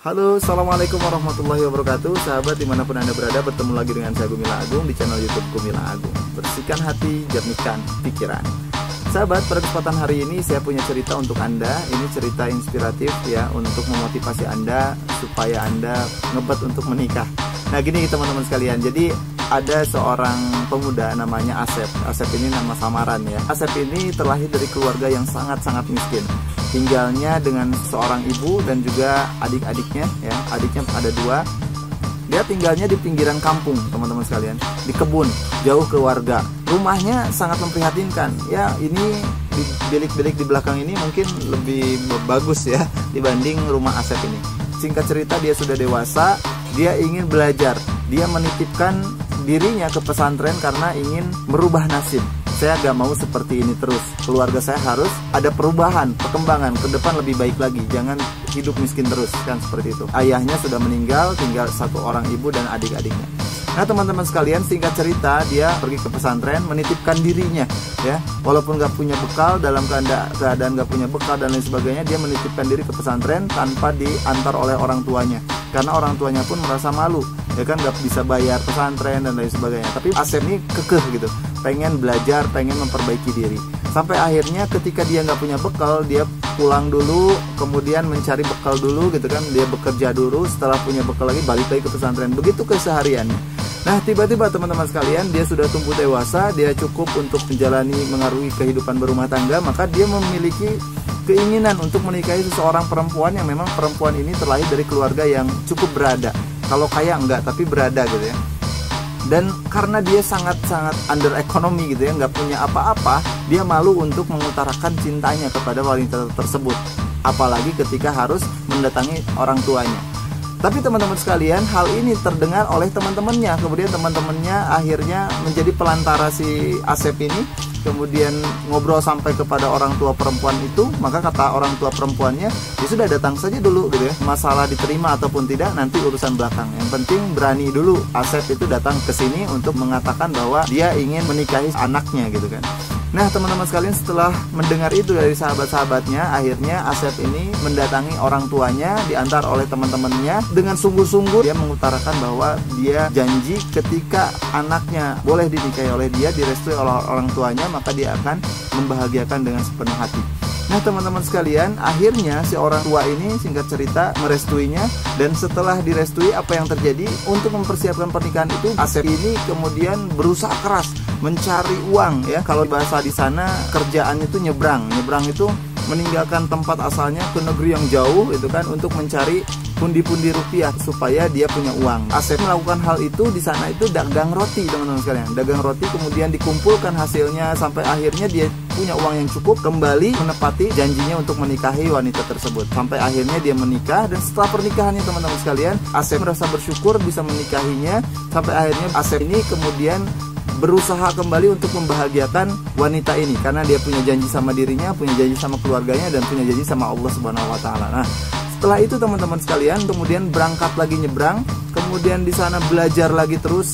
Halo, assalamualaikum warahmatullahi wabarakatuh. Sahabat dimanapun anda berada, bertemu lagi dengan saya Gumilang Agung di channel YouTube Gumilang Agung. Bersihkan hati, jernihkan pikiran. Sahabat, pada kesempatan hari ini saya punya cerita untuk anda. Ini cerita inspiratif ya, untuk memotivasi anda supaya anda ngebet untuk menikah. Nah gini teman-teman sekalian, jadi ada seorang pemuda namanya Asep. Asep ini nama samaran ya. Asep ini terlahir dari keluarga yang sangat-sangat miskin. Tinggalnya dengan seorang ibu dan juga adik-adiknya ya. Adiknya ada dua. Dia tinggalnya di pinggiran kampung teman-teman sekalian, di kebun, jauh ke warga. Rumahnya sangat memprihatinkan ya. Ini di bilik-bilik di belakang ini mungkin lebih bagus ya dibanding rumah Asep ini. Singkat cerita, dia sudah dewasa. Dia ingin belajar. Dia menitipkan dirinya ke pesantren karena ingin merubah nasib. Saya gak mau seperti ini terus. Keluarga saya harus ada perubahan, perkembangan ke depan lebih baik lagi. Jangan hidup miskin terus, kan seperti itu. Ayahnya sudah meninggal, tinggal satu orang ibu dan adik-adiknya. Nah teman-teman sekalian, singkat cerita, dia pergi ke pesantren menitipkan dirinya ya. Walaupun gak punya bekal, dalam keadaan gak punya bekal dan lain sebagainya, dia menitipkan diri ke pesantren tanpa diantar oleh orang tuanya. Karena orang tuanya pun merasa malu, ya kan, gak bisa bayar pesantren dan lain sebagainya. Tapi Asep ini kekeh gitu, pengen belajar, pengen memperbaiki diri. Sampai akhirnya ketika dia nggak punya bekal, dia pulang dulu, kemudian mencari bekal dulu gitu kan. Dia bekerja dulu, setelah punya bekal lagi balik lagi ke pesantren. Begitu kesehariannya. Nah tiba-tiba teman-teman sekalian, dia sudah tumbuh dewasa, dia cukup untuk menjalani, mengarungi kehidupan berumah tangga. Maka dia memiliki keinginan untuk menikahi seseorang perempuan yang memang perempuan ini terlahir dari keluarga yang cukup berada. Kalau kaya enggak, tapi berada gitu ya. Dan karena dia sangat-sangat under ekonomi gitu ya, nggak punya apa-apa, dia malu untuk mengutarakan cintanya kepada wanita tersebut. Apalagi ketika harus mendatangi orang tuanya. Tapi teman-teman sekalian, hal ini terdengar oleh teman-temannya. Kemudian teman-temannya akhirnya menjadi pelantara si Asep ini. Kemudian ngobrol sampai kepada orang tua perempuan itu. Maka kata orang tua perempuannya, ya sudah, datang saja dulu gitu ya. Masalah diterima ataupun tidak nanti urusan belakang. Yang penting berani dulu Asep itu datang ke sini untuk mengatakan bahwa dia ingin menikahi anaknya gitu kan. Nah teman-teman sekalian, setelah mendengar itu dari sahabat-sahabatnya, akhirnya Asep ini mendatangi orang tuanya, diantar oleh teman-temannya. Dengan sungguh-sungguh dia mengutarakan bahwa dia janji ketika anaknya boleh dinikahi oleh dia, direstui oleh orang tuanya, maka dia akan membahagiakan dengan sepenuh hati. Nah teman-teman sekalian, akhirnya si orang tua ini singkat cerita merestuinya. Dan setelah direstui, apa yang terjadi? Untuk mempersiapkan pernikahan itu, Asep ini kemudian berusaha keras mencari uang ya. Kalau bahasa di sana kerjaannya itu nyebrang. Nyebrang itu meninggalkan tempat asalnya ke negeri yang jauh itu kan, untuk mencari pundi-pundi rupiah supaya dia punya uang. Asep melakukan hal itu di sana itu dagang roti teman-teman sekalian. Dagang roti, kemudian dikumpulkan hasilnya sampai akhirnya dia punya uang yang cukup, kembali menepati janjinya untuk menikahi wanita tersebut. Sampai akhirnya dia menikah, dan setelah pernikahannya teman-teman sekalian, Asep merasa bersyukur bisa menikahinya. Sampai akhirnya Asep ini kemudian berusaha kembali untuk membahagiakan wanita ini, karena dia punya janji sama dirinya, punya janji sama keluarganya, dan punya janji sama Allah Subhanahu wa taala. Nah, setelah itu teman-teman sekalian, kemudian berangkat lagi nyebrang, kemudian di sana belajar lagi terus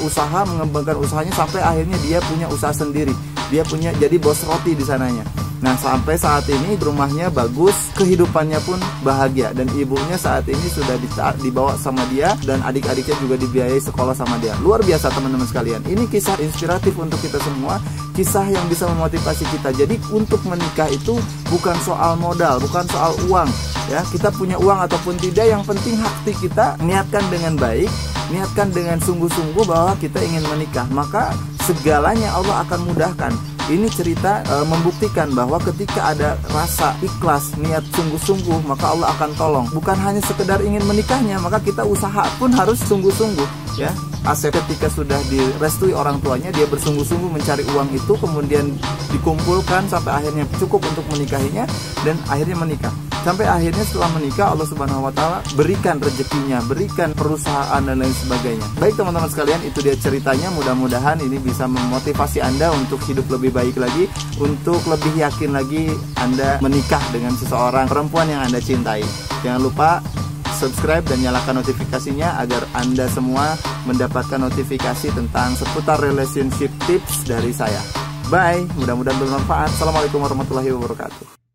usaha, mengembangkan usahanya sampai akhirnya dia punya usaha sendiri. Dia punya jadi bos roti di sananya. Nah sampai saat ini rumahnya bagus, kehidupannya pun bahagia, dan ibunya saat ini sudah dibawa sama dia, dan adik-adiknya juga dibiayai sekolah sama dia. Luar biasa teman-teman sekalian. Ini kisah inspiratif untuk kita semua, kisah yang bisa memotivasi kita. Jadi untuk menikah itu bukan soal modal, bukan soal uang ya. Kita punya uang ataupun tidak, yang penting hati kita niatkan dengan baik, niatkan dengan sungguh-sungguh bahwa kita ingin menikah, maka segalanya Allah akan mudahkan. Ini cerita membuktikan bahwa ketika ada rasa ikhlas, niat sungguh-sungguh, maka Allah akan tolong. Bukan hanya sekedar ingin menikahnya, maka kita usaha pun harus sungguh-sungguh ya. Asep ketika sudah direstui orang tuanya, dia bersungguh-sungguh mencari uang itu, kemudian dikumpulkan sampai akhirnya cukup untuk menikahinya, dan akhirnya menikah. Sampai akhirnya setelah menikah, Allah Subhanahu wa taala berikan rezekinya, berikan perusahaan dan lain sebagainya. Baik teman-teman sekalian, itu dia ceritanya. Mudah-mudahan ini bisa memotivasi Anda untuk hidup lebih baik lagi, untuk lebih yakin lagi Anda menikah dengan seseorang perempuan yang Anda cintai. Jangan lupa subscribe dan nyalakan notifikasinya agar Anda semua mendapatkan notifikasi tentang seputar relationship tips dari saya. Bye, mudah-mudahan bermanfaat. Assalamualaikum warahmatullahi wabarakatuh.